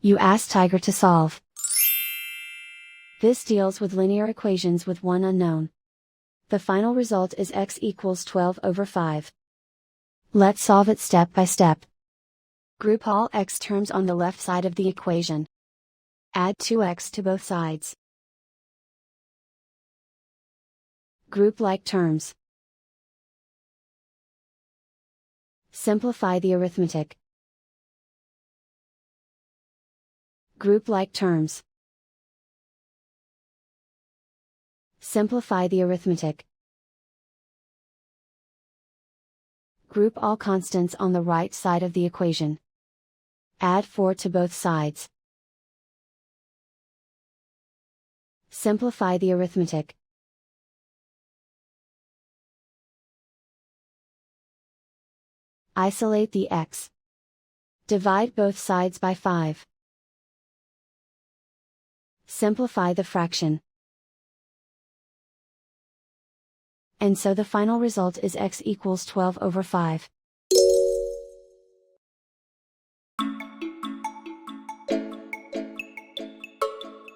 You ask Tiger to solve. This deals with linear equations with one unknown. The final result is x equals 12 over 5. Let's solve it step by step. Group all x terms on the left side of the equation. Add 2x to both sides. Group like terms. Simplify the arithmetic. Group like terms. Simplify the arithmetic. Group all constants on the right side of the equation. Add 4 to both sides. Simplify the arithmetic. Isolate the x. Divide both sides by 5. Simplify the fraction. And so the final result is x equals 12 over 5.